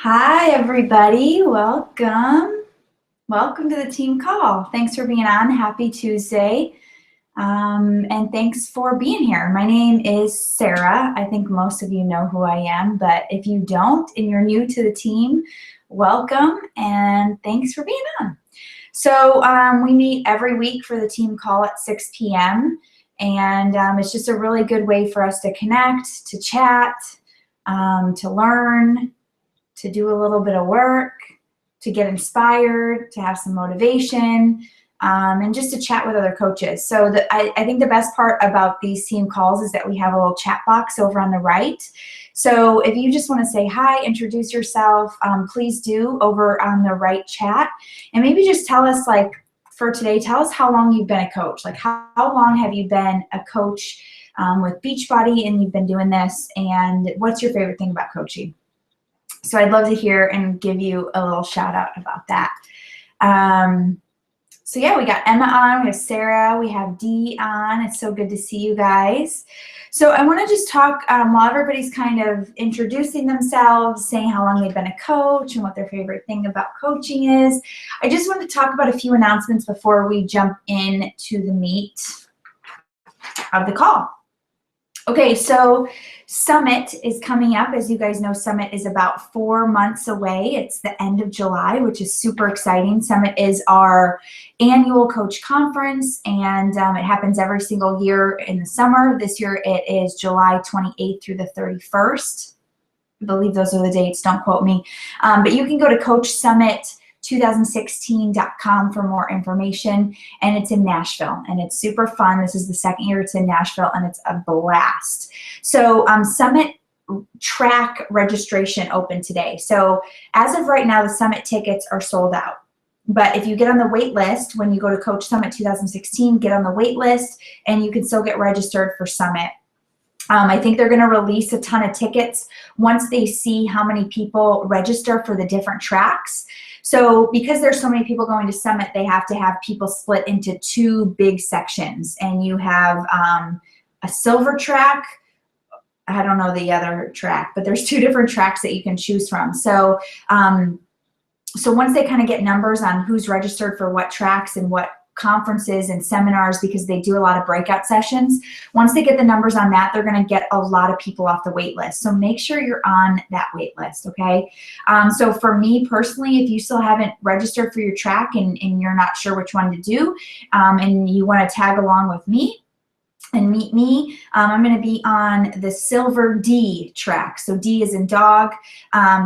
Hi, everybody. Welcome. Welcome to the team call. Thanks for being on. Happy Tuesday. And thanks for being here. My name is Sarah. I think most of you know who I am, but if you don't and you're new to the team, welcome and thanks for being on. So we meet every week for the team call at 6 p.m. And it's just a really good way for us to connect, to chat, to learn, to do a little bit of work, to get inspired, to have some motivation, and just to chat with other coaches. So I think the best part about these team calls is that we have a little chat box over on the right. So if you just want to say hi, introduce yourself, please do over on the right chat. And maybe just tell us, like for today, tell us how long you've been a coach. Like how long have you been a coach with Beachbody and you've been doing this, and what's your favorite thing about coaching? So I'd love to hear and give you a little shout out about that. So yeah, we got Emma on, we have Sarah, we have Dee on. It's so good to see you guys. So I want to just talk while everybody's kind of introducing themselves, saying how long they've been a coach and what their favorite thing about coaching is. I just want to talk about a few announcements before we jump into the meat of the call. Okay, so Summit is coming up. As you guys know, Summit is about 4 months away. It's the end of July, which is super exciting. Summit is our annual coach conference, and it happens every single year in the summer. This year it is July 28th through the 31st. I believe those are the dates. Don't quote me. But you can go to CoachSummit2016.com for more information, and it's in Nashville, and it's super fun. This is the second year it's in Nashville, and it's a blast. So Summit track registration opened today. So as of right now, the Summit tickets are sold out. But if you get on the wait list, when you go to Coach Summit 2016, get on the wait list, and you can still get registered for Summit. I think they're going to release a ton of tickets once they see how many people register for the different tracks. So because there's so many people going to Summit, they have to have people split into 2 big sections. And you have a silver track. I don't know the other track, but there's 2 different tracks that you can choose from. So once they kind of get numbers on who's registered for what tracks and what conferences and seminars, because they do a lot of breakout sessions. Once they get the numbers on that, they're going to get a lot of people off the wait list. So make sure you're on that wait list, okay? So for me personally, if you still haven't registered for your track and you're not sure which one to do, and you want to tag along with me and meet me, I'm going to be on the Silver D track. So D is in dog,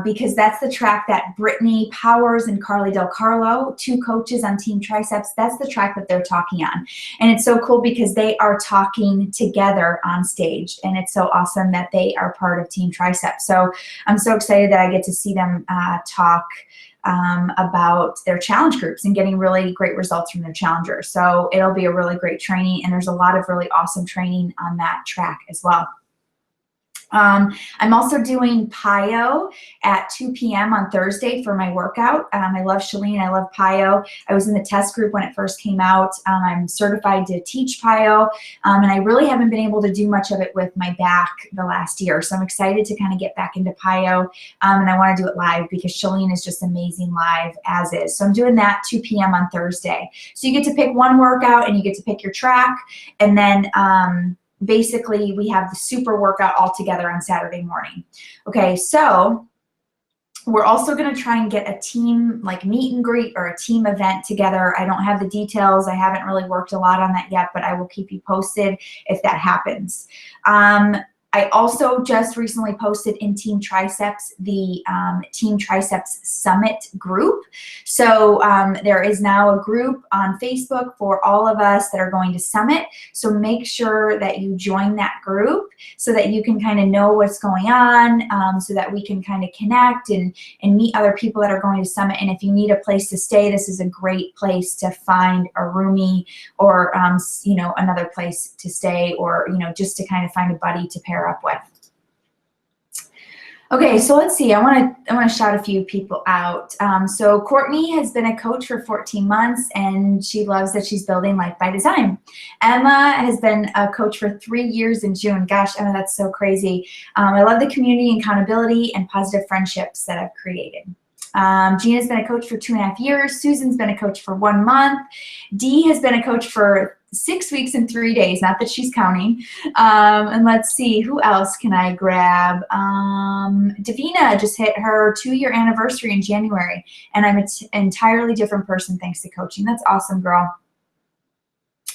because that's the track that Brittany Powers and Carly Del Carlo, 2 coaches on Team Triceps, that's the track that they're talking on. And it's so cool because they are talking together on stage, and it's so awesome that they are part of Team Triceps. So I'm so excited that I get to see them talk about their challenge groups and getting really great results from their challengers. So it'll be a really great training, and there's a lot of really awesome training on that track as well. I'm also doing PiYo at 2 p.m. on Thursday for my workout. I love Chalene. I love PiYo. I was in the test group when it first came out. I'm certified to teach PiYo, and I really haven't been able to do much of it with my back the last year. So I'm excited to kind of get back into PiYo, and I want to do it live because Chalene is just amazing live as is. So I'm doing that 2 p.m. on Thursday. So you get to pick one workout, and you get to pick your track, and then basically we have the super workout all together on Saturday morning. Okay, so we're also going to try and get a team like meet and greet or a team event together. I don't have the details. I haven't really worked a lot on that yet, but I will keep you posted if that happens. I also just recently posted in Team Triceps the Team Triceps Summit group. So there is now a group on Facebook for all of us that are going to Summit. So make sure that you join that group so that you can kind of know what's going on, so that we can kind of connect and meet other people that are going to Summit. And if you need a place to stay, this is a great place to find a roomie or you know, another place to stay, or you know, just to kind of find a buddy to pair up with. Okay, so let's see. I want to shout a few people out. So Courtney has been a coach for 14 months, and she loves that she's building Life by Design. Emma has been a coach for 3 years in June. Gosh, Emma, that's so crazy. I love the community and accountability and positive friendships that I've created. Gina's been a coach for 2.5 years. Susan's been a coach for 1 month. Dee has been a coach for 6 weeks and 3 days, not that she's counting. And let's see, who else can I grab? Davina just hit her 2-year anniversary in January, and I'm an entirely different person thanks to coaching. That's awesome, girl.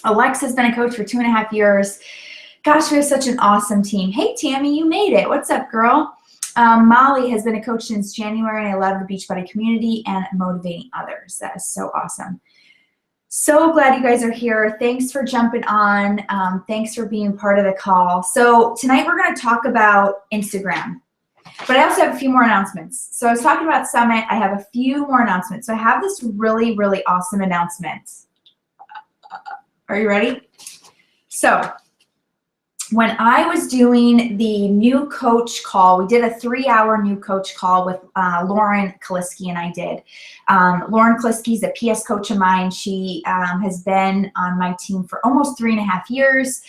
Alexa's been a coach for 2.5 years. Gosh, we have such an awesome team. Hey, Tammy, you made it. What's up, girl? Molly has been a coach since January, and I love the Beachbody community and motivating others. That is so awesome. So glad you guys are here. Thanks for jumping on. Thanks for being part of the call. So tonight we're going to talk about Instagram, but I also have a few more announcements. So I was talking about Summit. I have a few more announcements. So I have this really, really awesome announcement. Are you ready? So when I was doing the new coach call, we did a 3-hour new coach call with Lauren Kaliski, and I did. Lauren Kaliski is a PS coach of mine. She has been on my team for almost 3.5 years.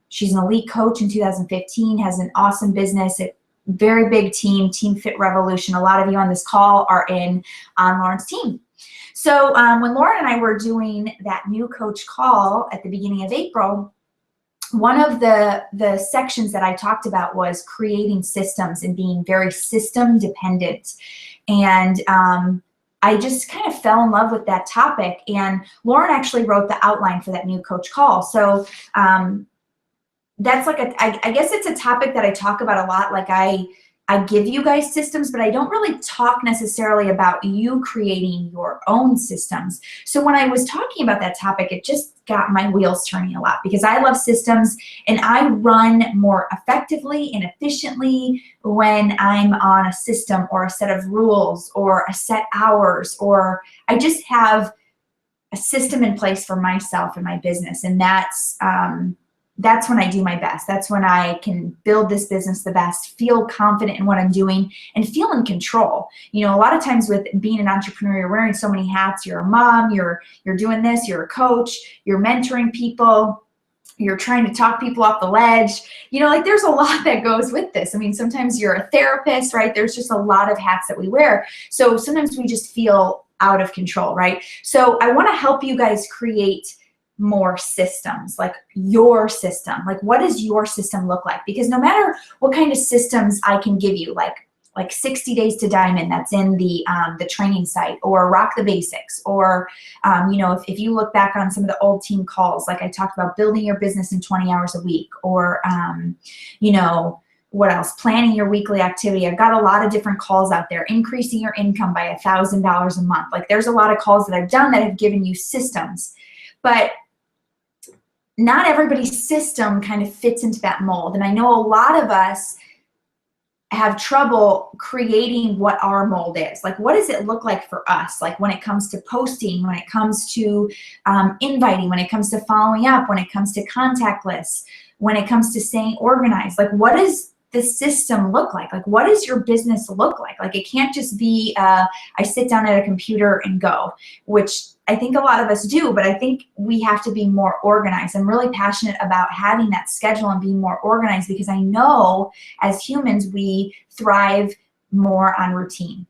She's an elite coach in 2015, has an awesome business, a very big team, Team Fit Revolution. A lot of you on this call are on Lauren's team. So when Lauren and I were doing that new coach call at the beginning of April, one of the sections that I talked about was creating systems and being very system dependent. And I just kind of fell in love with that topic. And Lauren actually wrote the outline for that new coach call. So that's like I guess it's a topic that I talk about a lot. Like I give you guys systems, but I don't really talk necessarily about you creating your own systems. So when I was talking about that topic, it just got my wheels turning a lot because I love systems and I run more effectively and efficiently when I'm on a system or a set of rules or a set hours, or I just have a system in place for myself and my business. And that's when I do my best. That's when I can build this business the best, feel confident in what I'm doing, and feel in control. You know, a lot of times with being an entrepreneur, you're wearing so many hats. You're a mom, you're doing this, you're a coach, you're mentoring people, you're trying to talk people off the ledge. You know, like there's a lot that goes with this. I mean, sometimes you're a therapist, right? There's just a lot of hats that we wear. So sometimes we just feel out of control, right? So I want to help you guys create more systems, like your system. Like, what does your system look like? Because no matter what kind of systems I can give you, like 60 Days to Diamond, that's in the training site, or Rock the Basics, or you know, if you look back on some of the old team calls, like I talked about building your business in 20 hours a week, or you know, what else? Planning your weekly activity. I've got a lot of different calls out there. Increasing your income by $1,000 a month. Like there's a lot of calls that I've done that have given you systems, but not everybody's system kind of fits into that mold. And I know a lot of us have trouble creating what our mold is. Like, what does it look like for us? Like when it comes to posting, when it comes to inviting, when it comes to following up, when it comes to contact lists, when it comes to staying organized, like what does the system look like? Like, what does your business look like? Like, it can't just be, I sit down at a computer and go, which I think a lot of us do, but I think we have to be more organized. I'm really passionate about having that schedule and being more organized because I know as humans, we thrive more on routine.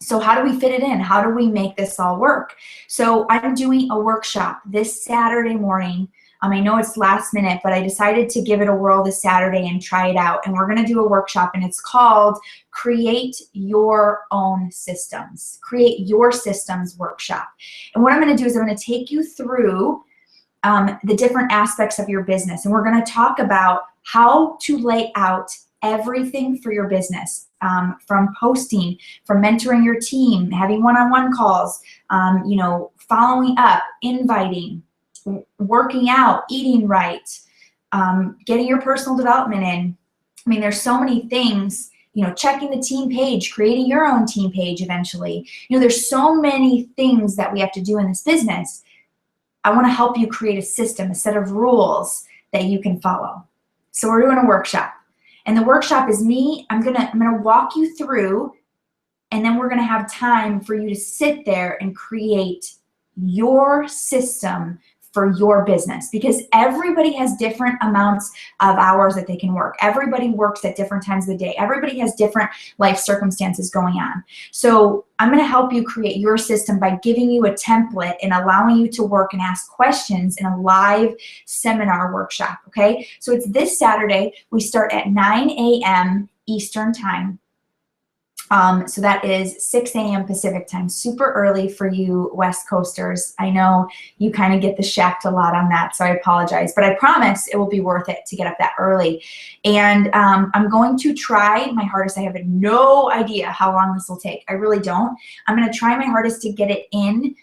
So how do we fit it in? How do we make this all work? So I'm doing a workshop this Saturday morning. I know it's last minute, but I decided to give it a whirl this Saturday and try it out. And we're going to do a workshop, and it's called Create Your Own Systems. Create Your Systems Workshop. And what I'm going to do is I'm going to take you through the different aspects of your business. And we're going to talk about how to lay out everything for your business, from posting, from mentoring your team, having one-on-one calls, you know, following up, inviting, working out, eating right, getting your personal development in. I mean, there's so many things, you know, checking the team page, creating your own team page eventually. You know, there's so many things that we have to do in this business. I want to help you create a system, a set of rules that you can follow. So we're doing a workshop. And the workshop is me. I'm gonna walk you through, and then we're gonna have time for you to sit there and create your system for your business, because everybody has different amounts of hours that they can work. Everybody works at different times of the day. Everybody has different life circumstances going on. So I'm going to help you create your system by giving you a template and allowing you to work and ask questions in a live seminar workshop, okay? So it's this Saturday. We start at 9 a.m. Eastern time. So that is 6 a.m. Pacific time, super early for you West Coasters. I know you kind of get the shaft a lot on that, so I apologize. But I promise it will be worth it to get up that early. And I'm going to try my hardest. I have no idea how long this will take. I really don't. I'm going to try my hardest to get it in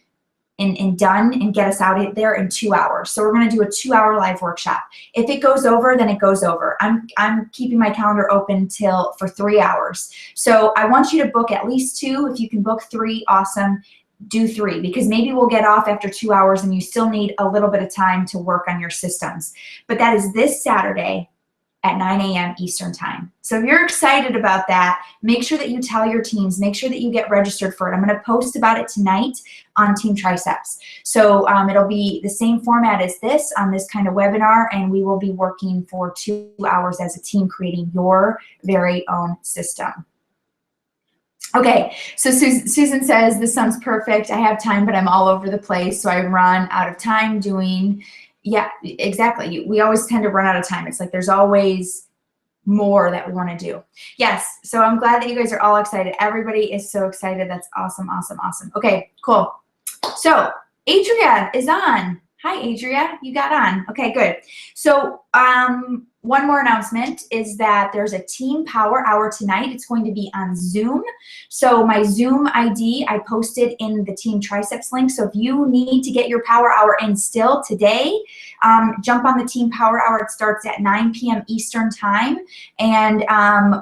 and done and get us out there in 2 hours. So we're going to do a 2-hour live workshop. If it goes over, then it goes over. I'm keeping my calendar open for 3 hours. So I want you to book at least 2. If you can book 3, awesome. Do 3, because maybe we'll get off after 2 hours and you still need a little bit of time to work on your systems. But that is this Saturday at 9 a.m. Eastern time. So if you're excited about that, make sure that you tell your teams, make sure that you get registered for it. I'm going to post about it tonight on Team Triceps. So it'll be the same format as this on this kind of webinar, and we will be working for 2 hours as a team creating your very own system. Okay, so Susan says, this sounds perfect. I have time, but I'm all over the place, so I run out of time doing. Yeah, exactly. We always tend to run out of time. It's like there's always more that we want to do. Yes, so I'm glad that you guys are all excited. Everybody is so excited. That's awesome, awesome, awesome. Okay, cool. So Adria is on. Hi, Adria. You got on. Okay, good. So one more announcement is that there's a Team Power Hour tonight. It's going to be on Zoom. So my Zoom ID I posted in the Team Triceps link. So if you need to get your Power Hour in still today, jump on the Team Power Hour. It starts at 9 p.m. Eastern time. And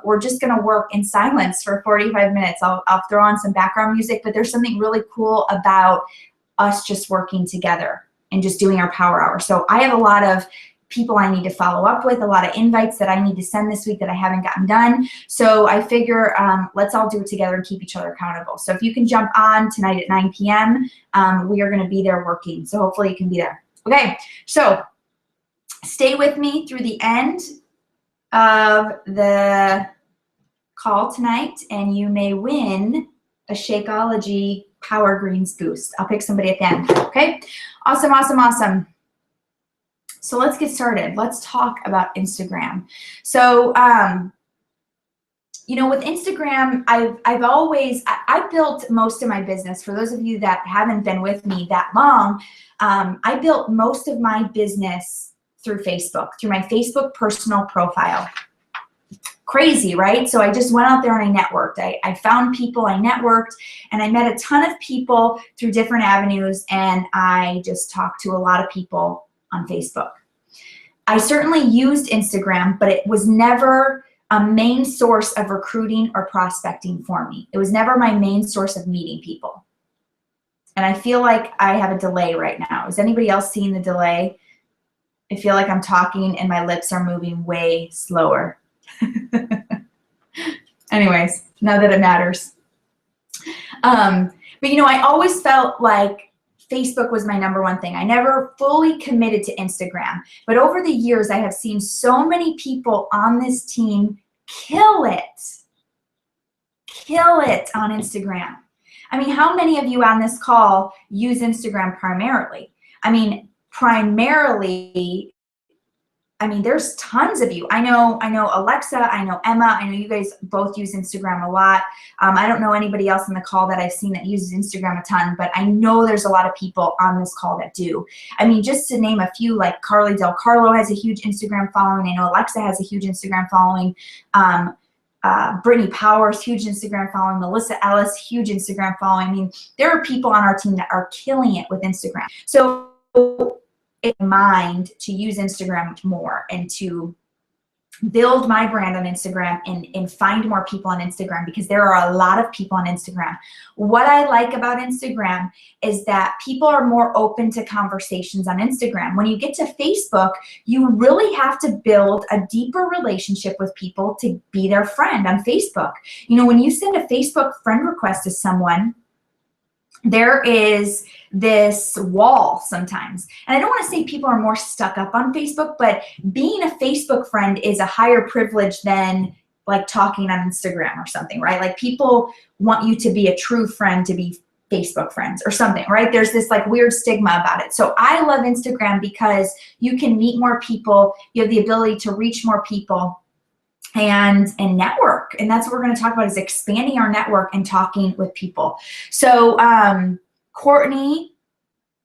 we're just going to work in silence for 45 minutes. I'll throw on some background music, but there's something really cool about us just working together and just doing our Power Hour. So I have a lot of people I need to follow up with, a lot of invites that I need to send this week that I haven't gotten done. So I figure let's all do it together and keep each other accountable. So if you can jump on tonight at 9 p.m., we are going to be there working. So hopefully you can be there. Okay, so stay with me through the end of the call tonight, and you may win a Shakeology Power Greens boost. I'll pick somebody at the end. Okay, awesome, awesome, awesome. So let's get started. Let's talk about Instagram. So, you know, with Instagram, I built most of my business. For those of you that haven't been with me that long, I built most of my business through Facebook, through my Facebook personal profile. Crazy, right? So I just went out there and I networked. I found people, I networked, and I met a ton of people through different avenues, and I just talked to a lot of people on Facebook. I certainly used Instagram, but it was never a main source of recruiting or prospecting for me. It was never my main source of meeting people. And I feel like I have a delay right now. Is anybody else seeing the delay? I feel like I'm talking and my lips are moving way slower. Anyways, not that it matters. But you know, I always felt like Facebook was my #1 thing. I never fully committed to Instagram. But over the years, I have seen so many people on this team kill it on Instagram. I mean, how many of you on this call use Instagram primarily? I mean, primarily, I mean, there's tons of you. I know Alexa, I know Emma, I know you guys both use Instagram a lot. I don't know anybody else in the call that I've seen that uses Instagram a ton, but I know there's a lot of people on this call that do. I mean, just to name a few, like Carly Del Carlo has a huge Instagram following. I know Alexa has a huge Instagram following. Brittany Powers, huge Instagram following. Melissa Ellis, huge Instagram following. I mean, there are people on our team that are killing it with Instagram. So in mind to use Instagram more and to build my brand on Instagram and find more people on Instagram, because there are a lot of people on Instagram. What I like about Instagram is that people are more open to conversations on Instagram. When you get to Facebook, you really have to build a deeper relationship with people to be their friend on Facebook. You know, when you send a Facebook friend request to someone, there is this wall sometimes. And I don't want to say people are more stuck up on Facebook, but being a Facebook friend is a higher privilege than like talking on Instagram or something, right? Like people want you to be a true friend to be Facebook friends or something, right? There's this like weird stigma about it. So I love Instagram because you can meet more people, you have the ability to reach more people, and network. And that's what we're going to talk about, is expanding our network and talking with people. So Courtney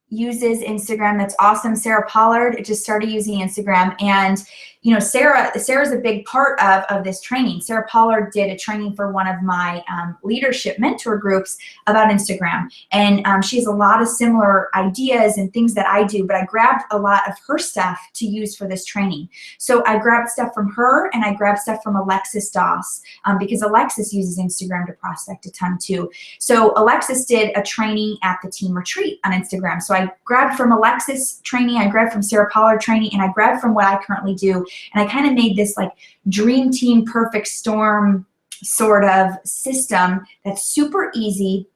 uses Instagram. That's awesome. Sarah Pollard just started using Instagram. And you know, Sarah's a big part of this training. Sarah Pollard did a training for one of my leadership mentor groups about Instagram. And she has a lot of similar ideas and things that I do, but I grabbed a lot of her stuff to use for this training. So I grabbed stuff from her, and I grabbed stuff from Alexis Doss, because Alexis uses Instagram to prospect a ton too. So Alexis did a training at the team retreat on Instagram. So I grabbed from Alexis training, I grabbed from Sarah Pollard training, and I grabbed from what I currently do. And I kind of made this like dream team perfect storm sort of system that's super easy,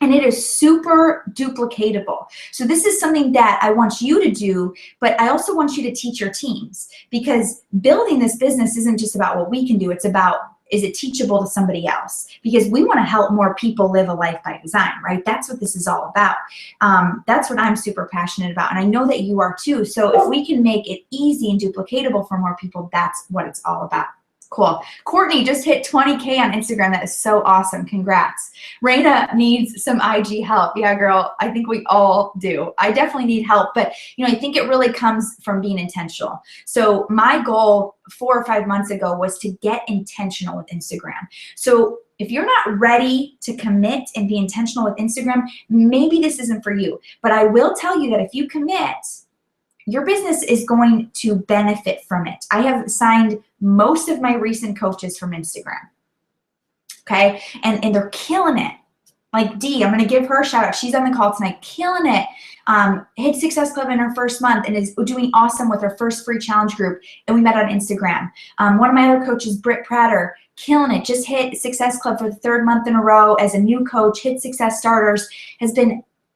and it is super duplicatable. So this is something that I want you to do, but I also want you to teach your teams, because building this business isn't just about what we can do. It's about, is it teachable to somebody else? Because we want to help more people live a life by design, right? That's what this is all about. That's what I'm super passionate about. And I know that you are too. So if we can make it easy and duplicatable for more people, that's what it's all about. Cool. Courtney just hit 20K on Instagram. That is so awesome. Congrats. Raina needs some IG help. Yeah, girl, I think we all do. I definitely need help, but you know, I think it really comes from being intentional. So my goal 4 or 5 months ago was to get intentional with Instagram. So if you're not ready to commit and be intentional with Instagram, maybe this isn't for you. But I will tell you that if you commit, your business is going to benefit from it. I have signed most of my recent coaches from Instagram, okay? And they're killing it. Like Dee, I'm gonna give her a shout out. She's on the call tonight, killing it. Hit Success Club in her first month and is doing awesome with her first free challenge group. And we met on Instagram. One of my other coaches, Britt Prater, killing it. Just hit Success Club for the 3rd month in a row as a new coach, hit Success Starters,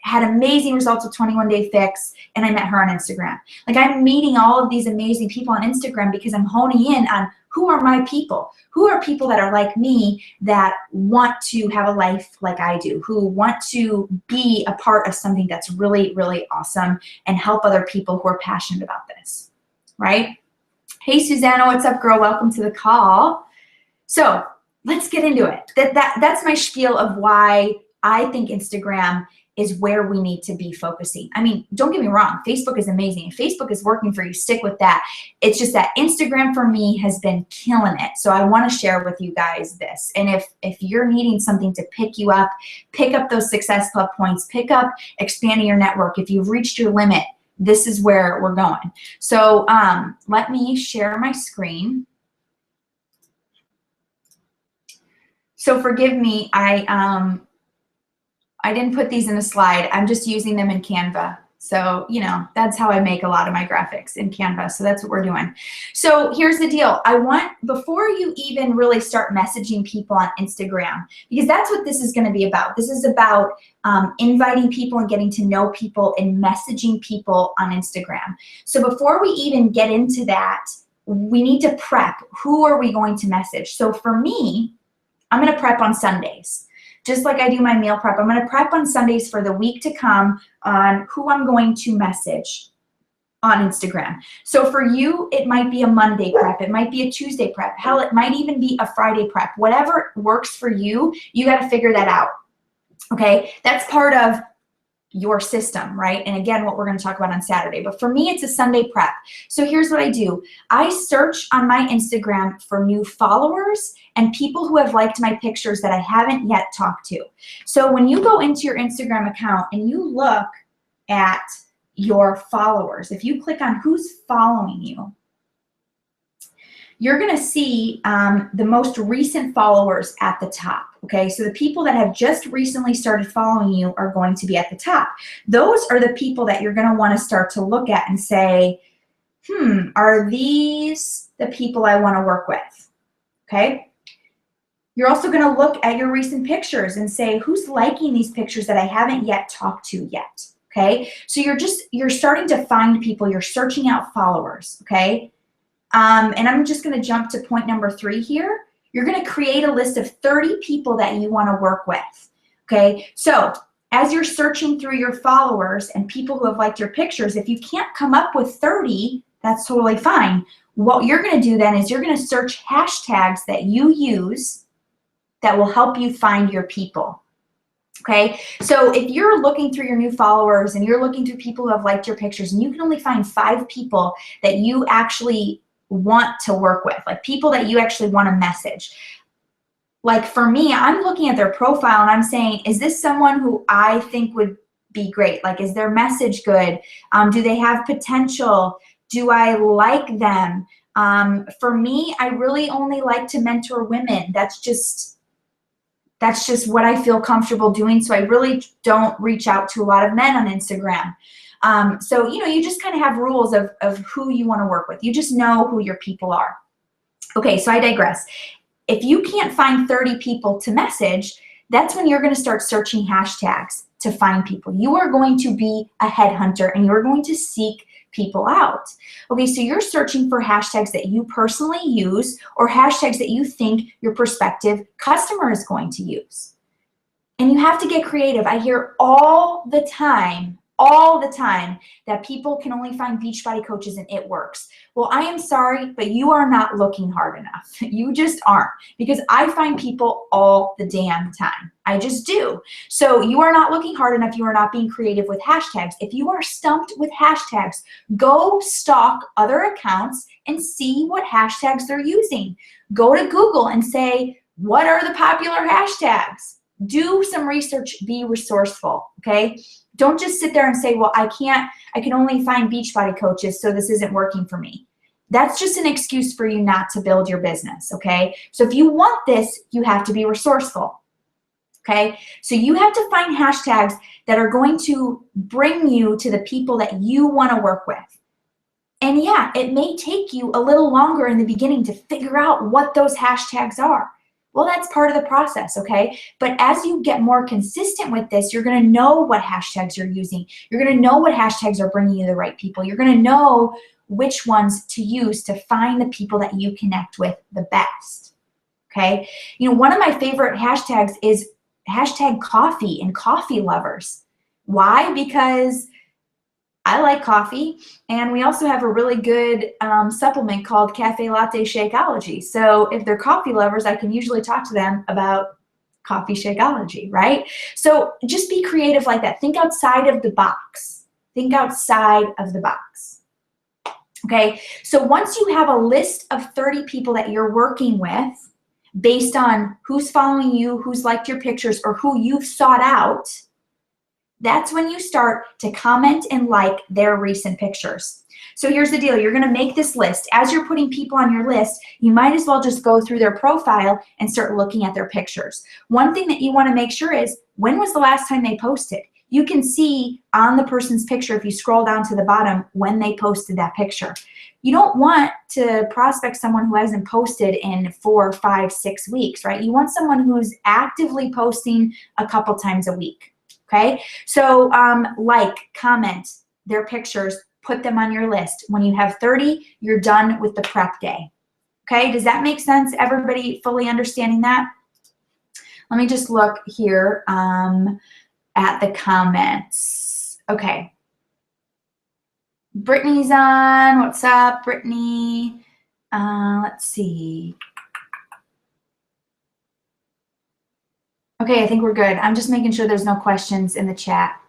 had amazing results with 21-Day Fix, and I met her on Instagram. Like, I'm meeting all of these amazing people on Instagram because I'm honing in on who are my people, who are people that are like me that want to have a life like I do, who want to be a part of something that's really, really awesome and help other people who are passionate about this, right? Hey, Susanna, what's up, girl? Welcome to the call. So let's get into it. That's my spiel of why I think Instagram is where we need to be focusing. I mean, don't get me wrong, Facebook is amazing. If Facebook is working for you, stick with that. It's just that Instagram for me has been killing it. So I want to share with you guys this. And if you're needing something to pick you up, pick up those Success Club points, pick up expanding your network. If you've reached your limit, this is where we're going. So let me share my screen. So forgive me, I didn't put these in a slide. I'm just using them in Canva. So, you know, that's how I make a lot of my graphics in Canva. So that's what we're doing. So here's the deal. I want, before you even really start messaging people on Instagram, because that's what this is going to be about. This is about inviting people and getting to know people and messaging people on Instagram. So before we even get into that, we need to prep. Who are we going to message? So for me, I'm going to prep on Sundays. Just like I do my meal prep, I'm going to prep on Sundays for the week to come on who I'm going to message on Instagram. So for you, it might be a Monday prep. It might be a Tuesday prep. Hell, it might even be a Friday prep. Whatever works for you, you got to figure that out. Okay? That's part of your system, right? And again, what we're going to talk about on Saturday. But for me, it's a Sunday prep. So here's what I do. I search on my Instagram for new followers and people who have liked my pictures that I haven't yet talked to. So when you go into your Instagram account and you look at your followers, if you click on who's following you, you're going to see the most recent followers at the top. Okay, so the people that have just recently started following you are going to be at the top. Those are the people that you're going to want to start to look at and say, are these the people I want to work with? Okay. You're also going to look at your recent pictures and say, who's liking these pictures that I haven't yet talked to yet? Okay. So you're starting to find people. You're searching out followers. Okay. And I'm just going to jump to point number 3 here. You're going to create a list of 30 people that you want to work with. Okay. So as you're searching through your followers and people who have liked your pictures, if you can't come up with 30, that's totally fine. What you're going to do then is you're going to search hashtags that you use that will help you find your people. Okay, so if you're looking through your new followers and you're looking through people who have liked your pictures and you can only find 5 people that you actually want to work with, like people that you actually want to message. Like for me, I'm looking at their profile and I'm saying, is this someone who I think would be great? Like, is their message good? Do they have potential? Do I like them? For me, I really only like to mentor women. That's just what I feel comfortable doing. So I really don't reach out to a lot of men on Instagram. So, you just kind of have rules of who you want to work with. You just know who your people are. Okay, so I digress. If you can't find 30 people to message, that's when you're going to start searching hashtags to find people. You are going to be a headhunter and you're going to seek people out. Okay, so you're searching for hashtags that you personally use or hashtags that you think your prospective customer is going to use. And you have to get creative. I hear all the time that people can only find Beachbody coaches and it works. Well, I am sorry, but you are not looking hard enough. You just aren't, because I find people all the damn time. I just do. So you are not looking hard enough. You are not being creative with hashtags. If you are stumped with hashtags, go stalk other accounts and see what hashtags they're using. Go to Google and say, what are the popular hashtags? Do some research, be resourceful, okay? Don't just sit there and say, well, I can only find Beachbody coaches, so this isn't working for me. That's just an excuse for you not to build your business, okay? So if you want this, you have to be resourceful, okay? So you have to find hashtags that are going to bring you to the people that you want to work with. And yeah, it may take you a little longer in the beginning to figure out what those hashtags are. Well, that's part of the process, okay? But as you get more consistent with this, you're going to know what hashtags you're using. You're going to know what hashtags are bringing you the right people. You're going to know which ones to use to find the people that you connect with the best, okay? One of my favorite hashtags is hashtag coffee and coffee lovers. Why? Because I like coffee, and we also have a really good supplement called Cafe Latte Shakeology. So if they're coffee lovers, I can usually talk to them about coffee Shakeology, right? So just be creative like that. Think outside of the box. Think outside of the box. Okay, so once you have a list of 30 people that you're working with based on who's following you, who's liked your pictures, or who you've sought out, that's when you start to comment and like their recent pictures. So here's the deal. You're going to make this list. As you're putting people on your list, you might as well just go through their profile and start looking at their pictures. One thing that you want to make sure is, when was the last time they posted? You can see on the person's picture, if you scroll down to the bottom, when they posted that picture. You don't want to prospect someone who hasn't posted in 4, 5, 6 weeks, right? You want someone who's actively posting a couple times a week. Okay, so like, comment their pictures, put them on your list. When you have 30, you're done with the prep day. Okay, does that make sense? Everybody fully understanding that? Let me just look here at the comments. Okay. Brittany's on. What's up, Brittany? Let's see. Okay, I think we're good. I'm just making sure there's no questions in the chat.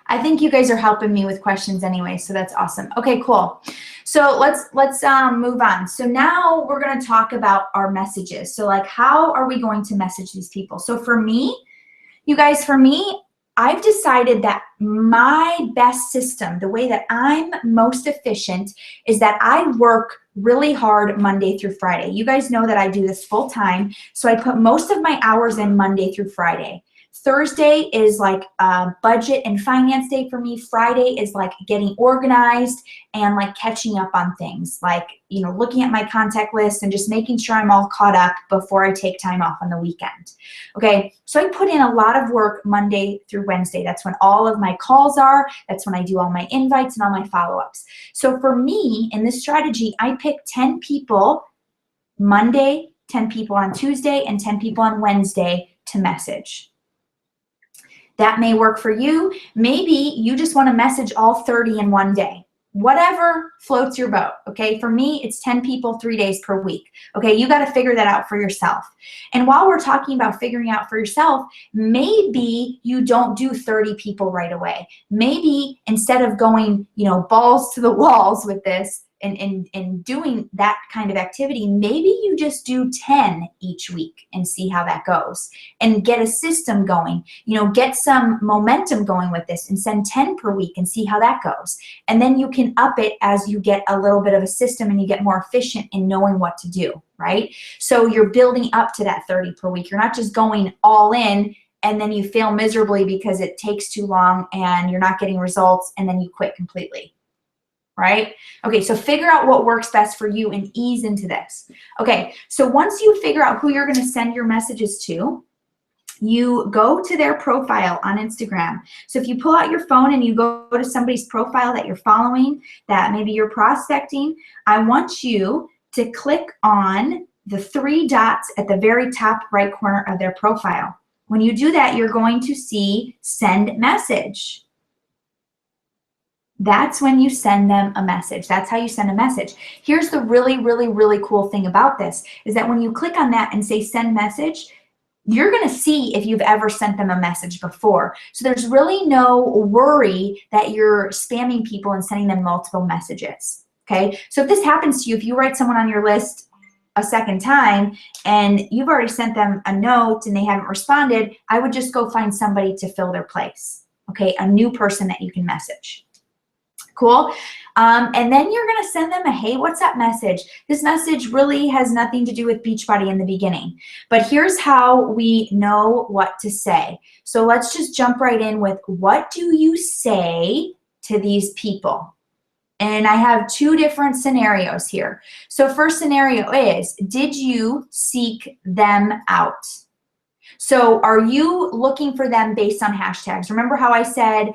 I think you guys are helping me with questions anyway, so that's awesome. Okay, cool. So let's move on. So now we're going to talk about our messages. So like, how are we going to message these people? So for me, you guys, I've decided that my best system, the way that I'm most efficient, is that I work really hard Monday through Friday. You guys know that I do this full time, so I put most of my hours in Monday through Friday. Thursday is like a budget and finance day for me. Friday is like getting organized and like catching up on things, like, you know, looking at my contact list and just making sure I'm all caught up before I take time off on the weekend. Okay, so I put in a lot of work Monday through Wednesday. That's when all of my calls are. That's when I do all my invites and all my follow-ups. So for me, in this strategy, I pick 10 people Monday, 10 people on Tuesday, and 10 people on Wednesday to message. That may work for you. Maybe you just want to message all 30 in one day. Whatever floats your boat, okay? For me, it's 10 people, 3 days per week, okay? You got to figure that out for yourself. And while we're talking about figuring out for yourself, maybe you don't do 30 people right away. Maybe instead of going, you know, balls to the walls with this, and doing that kind of activity, maybe you just do 10 each week and see how that goes and get a system going, you know, get some momentum going with this and send 10 per week and see how that goes. And then you can up it as you get a little bit of a system and you get more efficient in knowing what to do, right? So you're building up to that 30 per week. You're not just going all in and then you fail miserably because it takes too long and you're not getting results and then you quit completely. Right? Okay, so figure out what works best for you and ease into this. Okay, so once you figure out who you're going to send your messages to, you go to their profile on Instagram. So if you pull out your phone and you go to somebody's profile that you're following, that maybe you're prospecting, I want you to click on the 3 dots at the very top right corner of their profile. When you do that, you're going to see send message. That's when you send them a message. That's how you send a message. Here's the really cool thing about this is that when you click on that and say send message, you're going to see if you've ever sent them a message before. So there's really no worry that you're spamming people and sending them multiple messages. Okay. So if this happens to you, if you write someone on your list a second time and you've already sent them a note and they haven't responded, I would just go find somebody to fill their place. Okay. A new person that you can message. Cool. And then you're going to send them a, hey, what's up message. This message really has nothing to do with Beachbody in the beginning, but here's how we know what to say. So let's just jump right in with what do you say to these people? And I have 2 different scenarios here. So first scenario is, did you seek them out? So are you looking for them based on hashtags? Remember how I said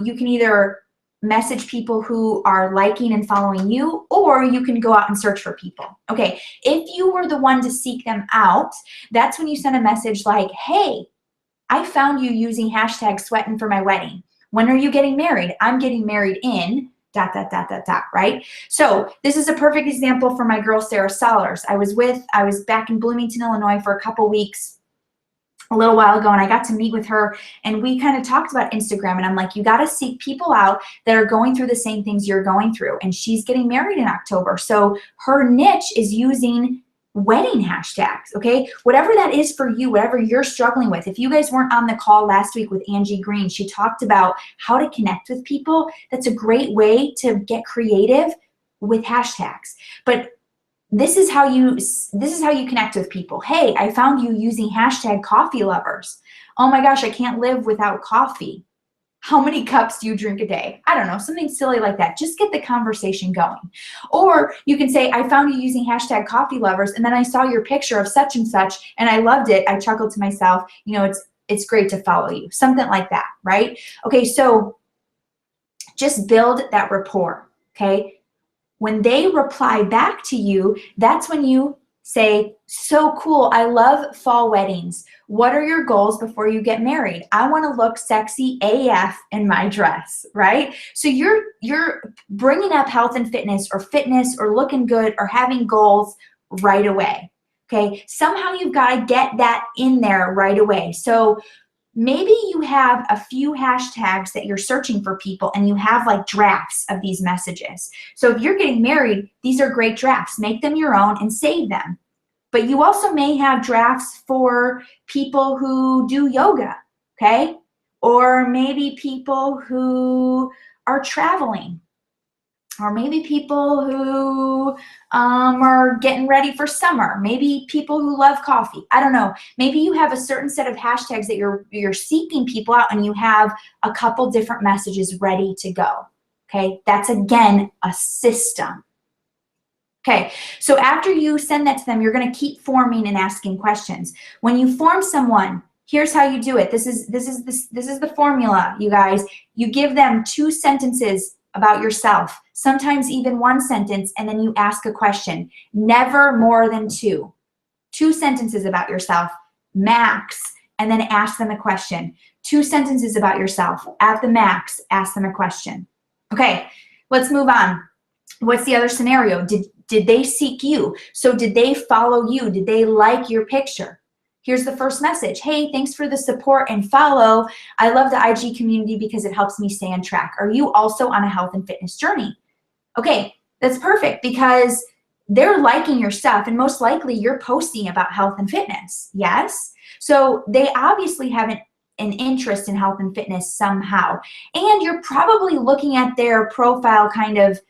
you can either message people who are liking and following you, or you can go out and search for people. Okay, if you were the one to seek them out, that's when you send a message like, hey, I found you using hashtag sweating for my wedding. When are you getting married? I'm getting married in ... right? So this is a perfect example for my girl, Sarah Solers. I was back in Bloomington, Illinois for a couple weeks a little while ago, and I got to meet with her and we kind of talked about Instagram, and I'm like, you got to seek people out that are going through the same things you're going through. And she's getting married in October. So her niche is using wedding hashtags, okay? Whatever that is for you, whatever you're struggling with. If you guys weren't on the call last week with Angie Green, she talked about how to connect with people. That's a great way to get creative with hashtags. But this is how you connect with people. Hey, I found you using hashtag coffee lovers. Oh my gosh, I can't live without coffee. How many cups do you drink a day? I don't know, something silly like that. Just get the conversation going. Or you can say, I found you using hashtag coffee lovers, and then I saw your picture of such and such, and I loved it. I chuckled to myself, you know, it's great to follow you. Something like that, right? Okay, so just build that rapport, okay? When they reply back to you, that's when you say, so cool, I love fall weddings. What are your goals before you get married? I want to look sexy AF in my dress, right? So you're bringing up health and fitness or looking good or having goals right away, okay? Somehow you've got to get that in there right away. So maybe you have a few hashtags that you're searching for people and you have like drafts of these messages. So if you're getting married, these are great drafts. Make them your own and save them. But you also may have drafts for people who do yoga, okay? Or maybe people who are traveling. Or maybe people who are getting ready for summer. Maybe people who love coffee. I don't know. Maybe you have a certain set of hashtags that you're seeking people out, and you have a couple different messages ready to go. Okay, that's again a system. Okay, so after you send that to them, you're going to keep forming and asking questions. When you form someone, here's how you do it. This is the formula, you guys. You give them 2 sentences about yourself, sometimes even 1 sentence, and then you ask a question. Never more than 2. 2 sentences about yourself, max, and then ask them a question. 2 sentences about yourself, at the max, ask them a question. Okay, let's move on. What's the other scenario? Did they seek you? So did they follow you? Did they like your picture? Here's the first message. Hey, thanks for the support and follow. I love the IG community because it helps me stay on track. Are you also on a health and fitness journey? Okay, that's perfect because they're liking your stuff, and most likely you're posting about health and fitness. Yes? So they obviously have an interest in health and fitness somehow. And you're probably looking at their profile kind of,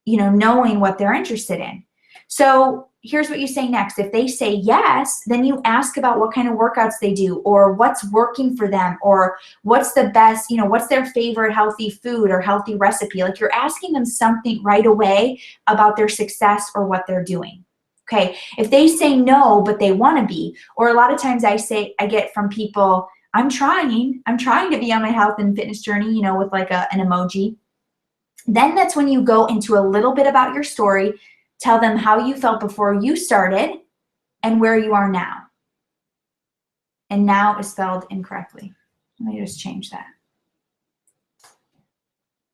you know, knowing what they're interested in. So here's what you say next. If they say yes, then you ask about what kind of workouts they do, or what's working for them, or what's the best, you know, what's their favorite healthy food or healthy recipe. Like, you're asking them something right away about their success or what they're doing. Okay, if they say no, but they want to be, or a lot of times I get from people, I'm trying to be on my health and fitness journey, you know, with like an emoji. Then that's when you go into a little bit about your story, tell them how you felt before you started and where you are now. And now is spelled incorrectly. Let me just change that.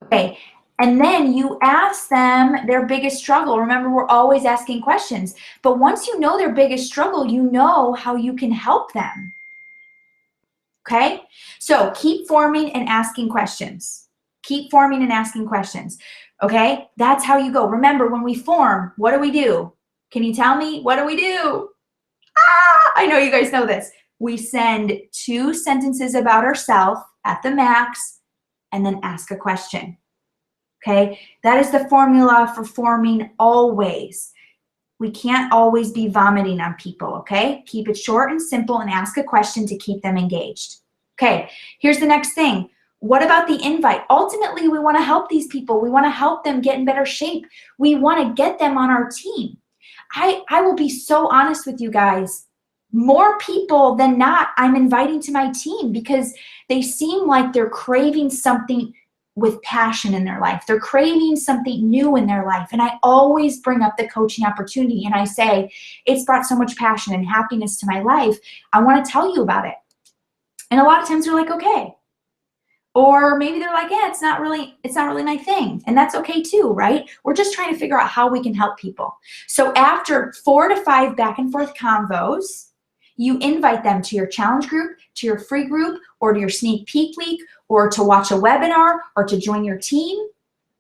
Okay, and then you ask them their biggest struggle. Remember, we're always asking questions. But once you know their biggest struggle, you know how you can help them. Okay, so keep forming and asking questions. Keep forming and asking questions. Okay, that's how you go. Remember, when we form, what do? Can you tell me? What do? I know you guys know this. We send 2 sentences about ourselves at the max, and then ask a question. Okay, that is the formula for forming always. We can't always be vomiting on people, okay? Keep it short and simple and ask a question to keep them engaged. Okay, here's the next thing. What about the invite? Ultimately, we want to help these people. We want to help them get in better shape. We want to get them on our team. I will be so honest with you guys. More people than not, I'm inviting to my team because they seem like they're craving something with passion in their life. They're craving something new in their life. And I always bring up the coaching opportunity and I say, it's brought so much passion and happiness to my life. I want to tell you about it. And a lot of times they're like, okay. Or maybe they're like, yeah, it's not really my thing. And that's okay too, right? We're just trying to figure out how we can help people. So after 4 to 5 back and forth convos, you invite them to your challenge group, to your free group, or to your sneak peek week, or to watch a webinar, or to join your team,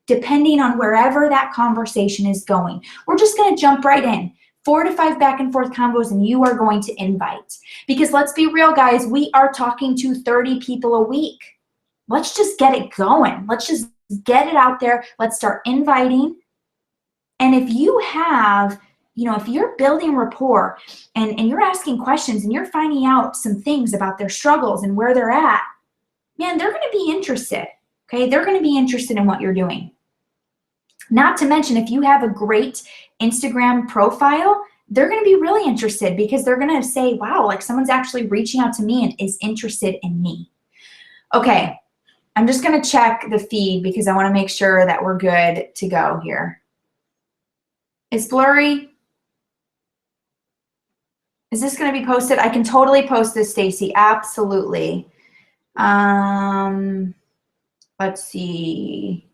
depending on wherever that conversation is going. We're just going to jump right in. 4 to 5 back and forth combos, and you are going to invite. Because let's be real, guys, we are talking to 30 people a week. Let's just get it going. Let's just get it out there. Let's start inviting. And if you have, you know, if you're building rapport and you're asking questions and you're finding out some things about their struggles and where they're at, man, they're going to be interested. Okay, they're going to be interested in what you're doing. Not to mention, if you have a great Instagram profile, they're going to be really interested because they're going to say, wow, like someone's actually reaching out to me and is interested in me. Okay, I'm just going to check the feed because I want to make sure that we're good to go here. It's blurry. Is this going to be posted? I can totally post this, Stacy. Absolutely. Let's see.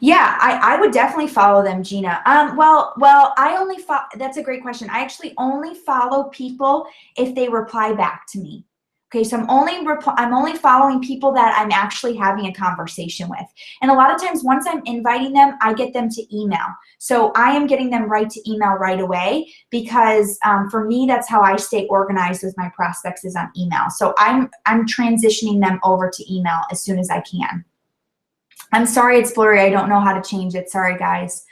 Yeah, I would definitely follow them, Gina. Well, I only follow, that's a great question. I actually only follow people if they reply back to me. Okay, so I'm only following people that I'm actually having a conversation with. And a lot of times once I'm inviting them, I get them to email. So I am getting them right to email right away because for me, that's how I stay organized with my prospects is on email. So I'm transitioning them over to email as soon as I can. I'm sorry it's blurry. I don't know how to change it. Sorry, guys.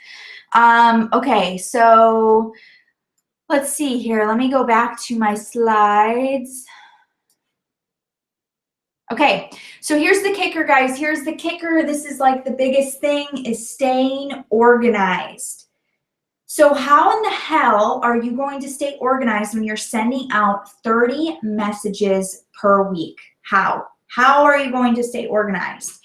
Okay, so let's see here. Let me go back to my slides. Okay, so here's the kicker, guys. Here's the kicker. This is like the biggest thing, is staying organized. So how in the hell are you going to stay organized when you're sending out 30 messages per week? How? How are you going to stay organized?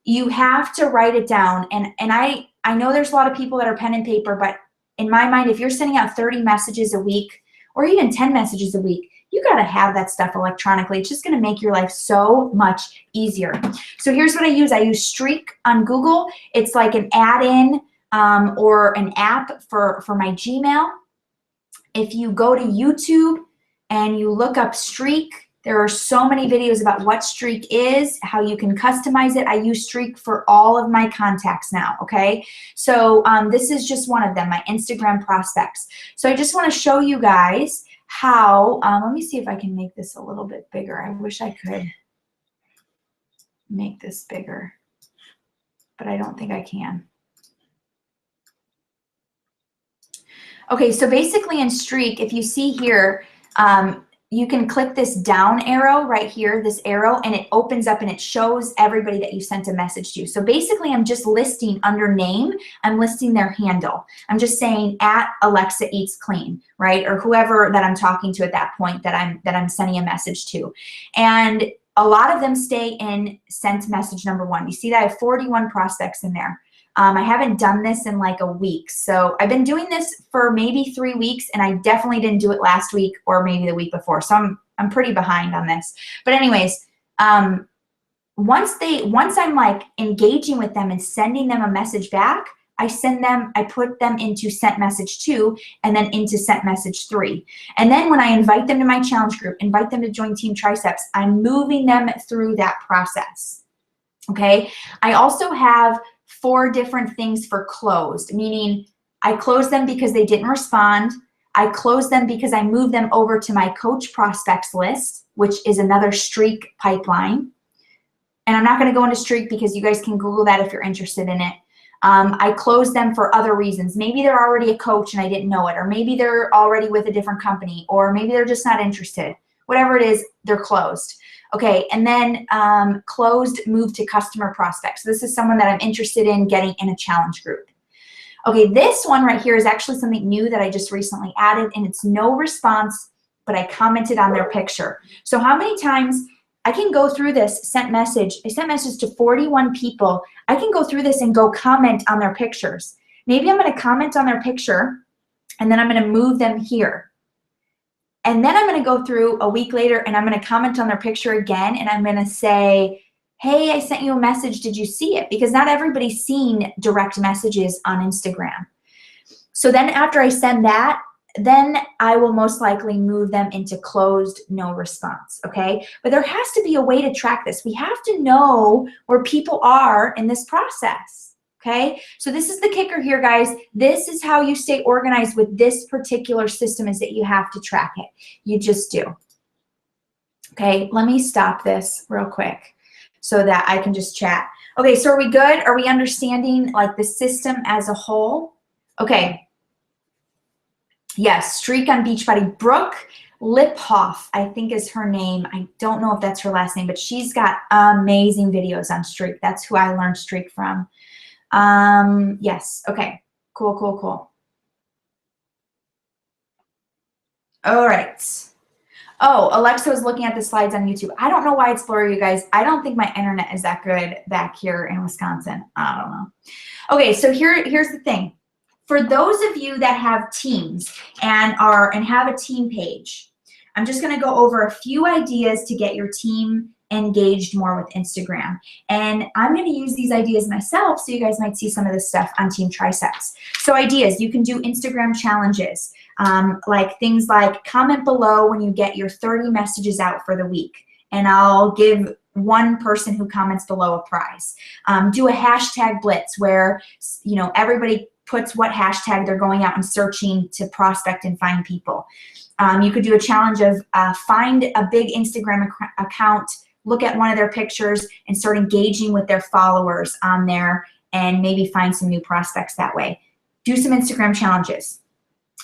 You have to write it down. And I know there's a lot of people that are pen and paper, but in my mind, if you're sending out 30 messages a week or even 10 messages a week, you got to have that stuff electronically. It's just going to make your life so much easier. So here's what I use. I use Streak on Google. It's like an add-in or an app for my Gmail. If you go to YouTube and you look up Streak, there are so many videos about what Streak is, how you can customize it. I use Streak for all of my contacts now, okay? So this is just one of them, my Instagram prospects. So I just want to show you guys how, let me see if I can make this a little bit bigger. I wish I could make this bigger, but I don't think I can. Okay, so basically in Streak, if you see here, you can click this down arrow right here, this arrow, and it opens up and it shows everybody that you sent a message to. So basically I'm just listing under name, I'm listing their handle. I'm just saying @AlexaEatsClean, right? Or whoever that I'm talking to at that point that I'm sending a message to. And a lot of them stay in sent message number 1. You see that I have 41 prospects in there. I haven't done this in like a week. So I've been doing this for maybe 3 weeks, and I definitely didn't do it last week or maybe the week before. So I'm pretty behind on this. But anyways, once I'm like engaging with them and sending them a message back, I put them into sent message 2 and then into sent message 3. And then when I invite them to my challenge group, invite them to join Team Triceps, I'm moving them through that process. Okay. I also have 4 different things for closed, meaning I closed them because they didn't respond. I closed them because I moved them over to my coach prospects list, which is another Streak pipeline. And I'm not going to go into Streak because you guys can Google that if you're interested in it. I closed them for other reasons. Maybe they're already a coach and I didn't know it, or maybe they're already with a different company, or maybe they're just not interested. Whatever it is, they're closed. Okay, and then closed, moved to customer prospects. So this is someone that I'm interested in getting in a challenge group. Okay, this one right here is actually something new that I just recently added, and it's no response, but I commented on their picture. So how many times I can go through this, sent message, I sent message to 41 people. I can go through this and go comment on their pictures. Maybe I'm gonna comment on their picture, and then I'm gonna move them here. And then I'm going to go through a week later and I'm going to comment on their picture again, and I'm going to say, hey, I sent you a message. Did you see it? Because not everybody's seen direct messages on Instagram. So then after I send that, then I will most likely move them into closed, no response, okay? But there has to be a way to track this. We have to know where people are in this process. Okay, so this is the kicker here, guys. This is how you stay organized with this particular system, is that you have to track it. You just do. Okay, let me stop this real quick so that I can just chat. Okay, so are we good? Are we understanding like the system as a whole? Okay. Yes, Streak on Beachbody. Brooke Liphoff, I think is her name. I don't know if that's her last name, but she's got amazing videos on Streak. That's who I learned Streak from. Yes. Okay. Cool, cool, cool. All right. Oh, Alexa was looking at the slides on YouTube. I don't know why it's blurry, you guys. I don't think my internet is that good back here in Wisconsin. I don't know. Okay, so here's the thing. For those of you that have teams and have a team page, I'm just going to go over a few ideas to get your team engaged more with Instagram. And I'm going to use these ideas myself, so you guys might see some of this stuff on Team Triceps. So ideas, you can do Instagram challenges, like things like comment below when you get your 30 messages out for the week, and I'll give one person who comments below a prize. Do a hashtag blitz where, you know, everybody puts what hashtag they're going out and searching to prospect and find people. You could do a challenge of find a big Instagram account look at one of their pictures and start engaging with their followers on there and maybe find some new prospects that way. Do some Instagram challenges.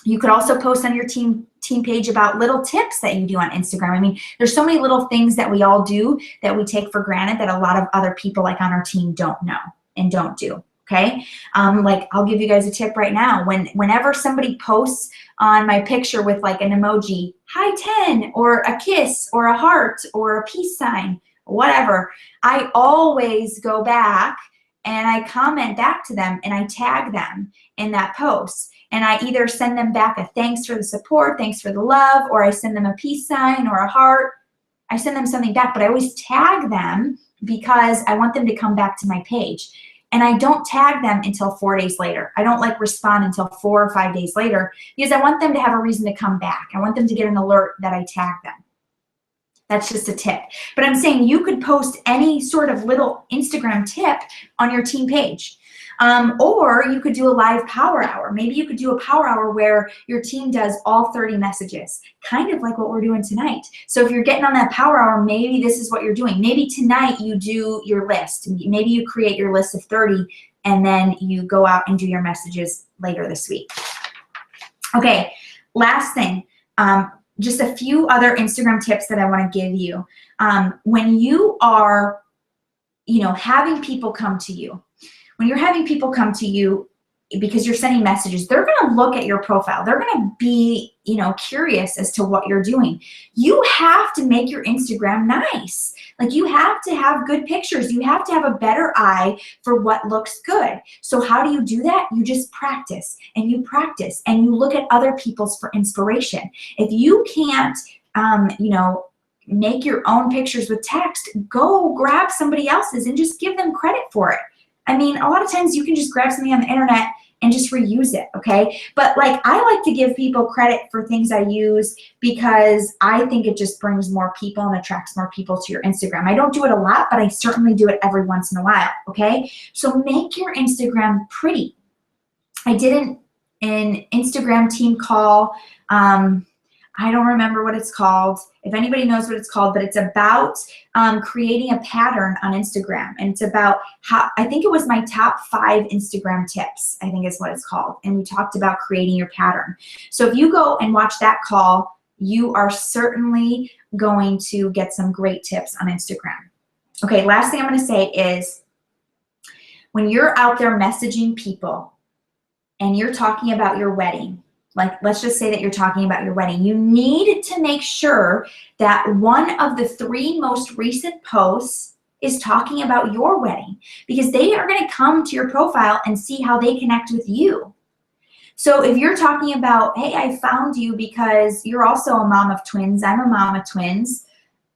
You could also post on your team page about little tips that you do on Instagram. I mean, there's so many little things that we all do that we take for granted that a lot of other people like on our team don't know and don't do. Okay, like I'll give you guys a tip right now. Whenever somebody posts on my picture with like an emoji, hi 10, or a kiss, or a heart, or a peace sign, whatever, I always go back and I comment back to them and I tag them in that post. And I either send them back a thanks for the support, thanks for the love, or I send them a peace sign or a heart. I send them something back, but I always tag them because I want them to come back to my page. And I don't tag them until 4 days later. I don't like respond until 4 or 5 days later because I want them to have a reason to come back. I want them to get an alert that I tag them. That's just a tip. But I'm saying you could post any sort of little Instagram tip on your team page. Or you could do a live power hour. Maybe you could do a power hour where your team does all 30 messages, kind of like what we're doing tonight. So if you're getting on that power hour, maybe this is what you're doing. Maybe tonight you do your list. Maybe you create your list of 30 and then you go out and do your messages later this week. Okay, last thing, just a few other Instagram tips that I want to give you. When you are, having people come to you, when you're having people come to you because you're sending messages, they're going to look at your profile. They're going to be, curious as to what you're doing. You have to make your Instagram nice. Like you have to have good pictures. You have to have a better eye for what looks good. So how do you do that? You just practice and you practice and you look at other people's for inspiration. If you can't, make your own pictures with text, go grab somebody else's and just give them credit for it. I mean, a lot of times you can just grab something on the internet and just reuse it, okay? But like, I like to give people credit for things I use because I think it just brings more people and attracts more people to your Instagram. I don't do it a lot, but I certainly do it every once in a while, okay? So make your Instagram pretty. I did an Instagram team call. I don't remember what it's called. If anybody knows what it's called, but it's about creating a pattern on Instagram. And it's about how, I think it was my top 5 Instagram tips, I think is what it's called. And we talked about creating your pattern. So if you go and watch that call, you are certainly going to get some great tips on Instagram. Okay, last thing I'm going to say is when you're out there messaging people and you're talking about your wedding, like let's just say that you're talking about your wedding, you need to make sure that one of the 3 most recent posts is talking about your wedding because they are going to come to your profile and see how they connect with you. So if you're talking about, hey, I found you because you're also a mom of twins, I'm a mom of twins,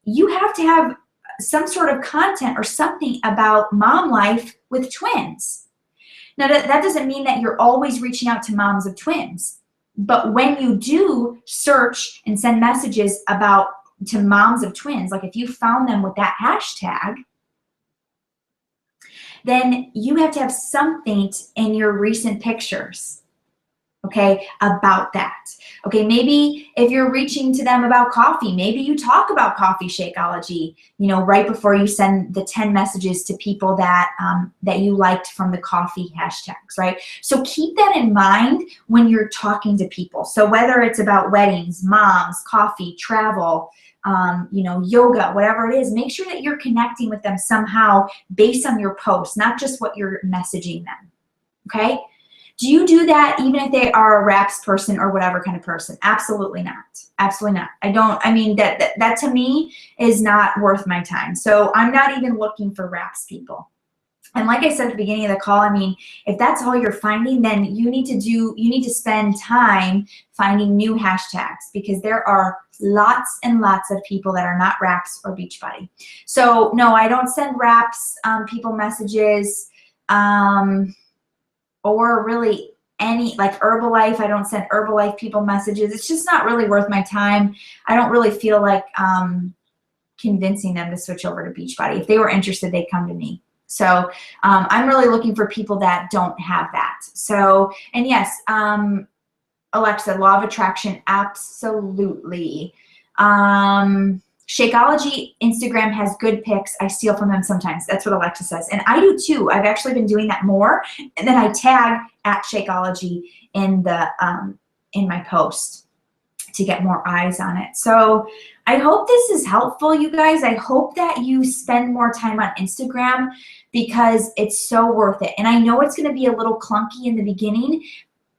you have to have some sort of content or something about mom life with twins. Now that doesn't mean that you're always reaching out to moms of twins. But when you do search and send messages to moms of twins, like if you found them with that hashtag, then you have to have something in your recent pictures, okay, about that. Okay, maybe if you're reaching to them about coffee, maybe you talk about coffee Shakeology, right before you send the 10 messages to people that that you liked from the coffee hashtags, right? So keep that in mind when you're talking to people. So whether it's about weddings, moms, coffee, travel, yoga, whatever it is, make sure that you're connecting with them somehow based on your posts, not just what you're messaging them, okay? Do you do that even if they are a wraps person or whatever kind of person? Absolutely not. Absolutely not. I mean, that to me is not worth my time. So I'm not even looking for wraps people. And like I said at the beginning of the call, I mean, if that's all you're finding, then you need to spend time finding new hashtags because there are lots and lots of people that are not wraps or Beachbody. So no, I don't send wraps people messages. Or really any, like Herbalife, I don't send Herbalife people messages. It's just not really worth my time. I don't really feel like convincing them to switch over to Beachbody. If they were interested, they'd come to me. So I'm really looking for people that don't have that. So, and yes, Alexa, law of attraction, absolutely. Shakeology Instagram has good pics. I steal from them sometimes. That's what Alexa says. And I do too. I've actually been doing that more. And then I tag at Shakeology in my post to get more eyes on it. So I hope this is helpful, you guys. I hope that you spend more time on Instagram because it's so worth it. And I know it's going to be a little clunky in the beginning,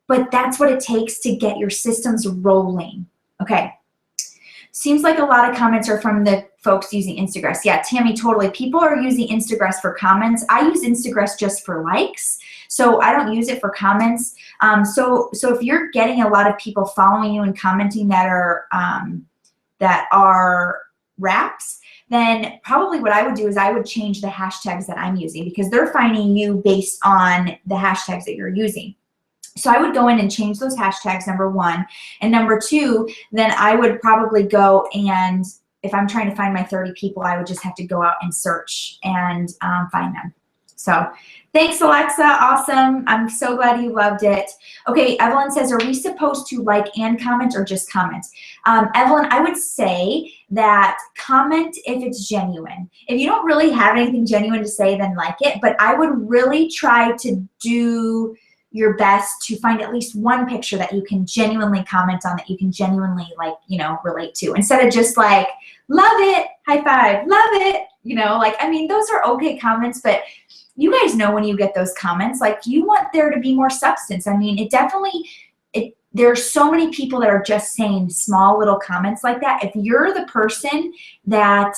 but that's what it takes to get your systems rolling. Okay. Seems like a lot of comments are from the folks using Instagress. Yeah, Tammy, totally. People are using Instagress for comments. I use Instagress just for likes, so I don't use it for comments. So if you're getting a lot of people following you and commenting that are wraps, then probably what I would do is I would change the hashtags that I'm using because they're finding you based on the hashtags that you're using. So I would go in and change those hashtags, number one. And number two, then I would probably go and if I'm trying to find my 30 people, I would just have to go out and search and find them. So thanks, Alexa. Awesome. I'm so glad you loved it. Okay, Evelyn says, are we supposed to like and comment or just comment? Evelyn, I would say that comment if it's genuine. If you don't really have anything genuine to say, then like it. But I would really try to do your best to find at least one picture that you can genuinely comment on, that you can genuinely relate to, instead of just like, love it, high five, love it, I mean, those are okay comments, but you guys know when you get those comments, like you want there to be more substance. I mean, there are so many people that are just saying small little comments like that. If you're the person that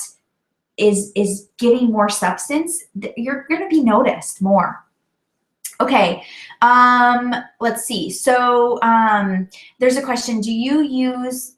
is giving more substance, you're going to be noticed more. Okay, let's see. So there's a question. Do you use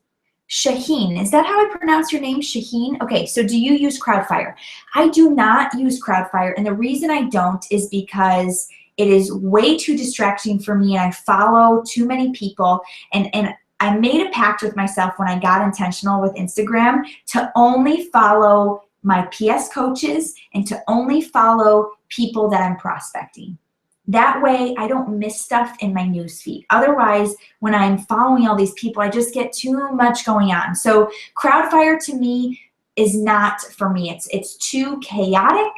Shaheen? Is that how I pronounce your name, Shaheen? Okay, so do you use Crowdfire? I do not use Crowdfire, and the reason I don't is because it is way too distracting for me, and I follow too many people, and I made a pact with myself when I got intentional with Instagram to only follow my PS coaches and to only follow people that I'm prospecting. That way I don't miss stuff in my newsfeed. Otherwise, when I'm following all these people, I just get too much going on. So Crowdfire to me is not for me. It's too chaotic.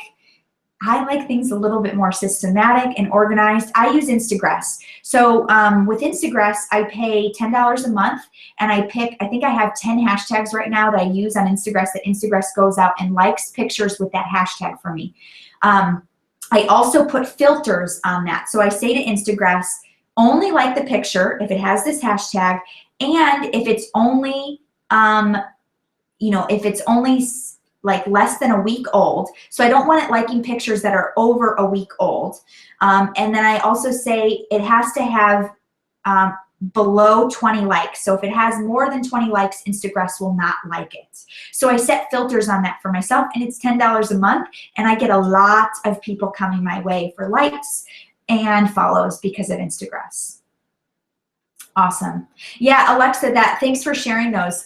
I like things a little bit more systematic and organized. I use Instagress. So with Instagress, I pay $10 a month and I think I have 10 hashtags right now that I use on Instagress that Instagress goes out and likes pictures with that hashtag for me. I also put filters on that. So I say to Instagress, only like the picture if it has this hashtag, and if it's only, if it's only like less than a week old. So I don't want it liking pictures that are over a week old. And then I also say it has to have below 20 likes. So if it has more than 20 likes, Instagress will not like it. So I set filters on that for myself, and it's $10 a month, and I get a lot of people coming my way for likes and follows because of Instagress. Awesome. Yeah, Alexa, thanks for sharing those.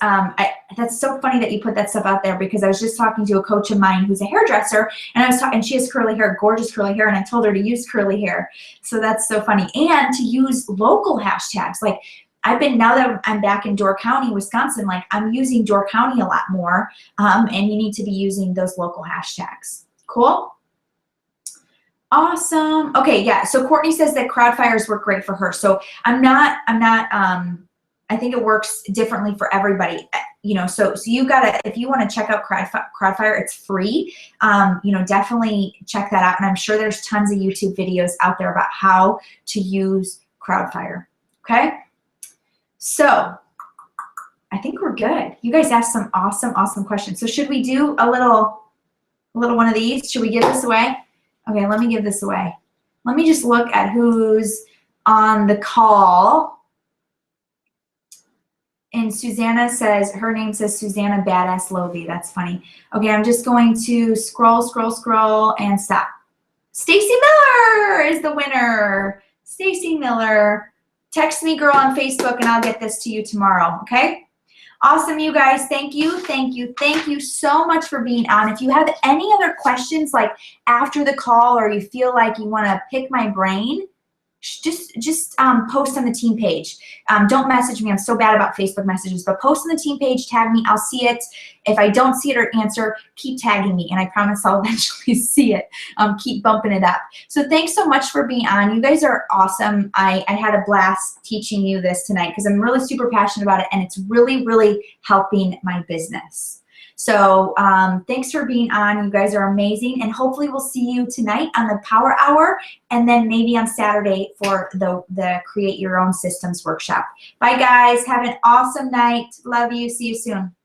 That's so funny that you put that stuff out there because I was just talking to a coach of mine who's a hairdresser, and she has curly hair, gorgeous curly hair, and I told her to use curly hair. So that's so funny. And to use local hashtags. Like now that I'm back in Door County, Wisconsin, like I'm using Door County a lot more, and you need to be using those local hashtags. Cool? Awesome. Okay, yeah. So Courtney says that Crowdfires work great for her. So I think it works differently for everybody. So you gotta, if you want to check out Crowdfire, it's free. Definitely check that out. And I'm sure there's tons of YouTube videos out there about how to use Crowdfire. Okay. So I think we're good. You guys asked some awesome questions. So should we do a little one of these? Should we give this away? Okay, let me give this away. Let me just look at who's on the call. And Susanna says, her name says Susanna Badass Lovey. That's funny. Okay, I'm just going to scroll, and stop. Stacy Miller is the winner. Stacy Miller. Text me, girl, on Facebook, and I'll get this to you tomorrow, okay? Awesome, you guys. Thank you so much for being on. If you have any other questions, like after the call, or you feel like you want to pick my brain, just post on the team page. Don't message me. I'm so bad about Facebook messages, but post on the team page, tag me. I'll see it. If I don't see it or answer, keep tagging me, and I promise I'll eventually see it. Keep bumping it up. So thanks so much for being on. You guys are awesome. I had a blast teaching you this tonight because I'm really super passionate about it, and it's really, really helping my business. So thanks for being on. You guys are amazing, and hopefully we'll see you tonight on the Power Hour, and then maybe on Saturday for the Create Your Own Systems workshop. Bye, guys. Have an awesome night. Love you. See you soon.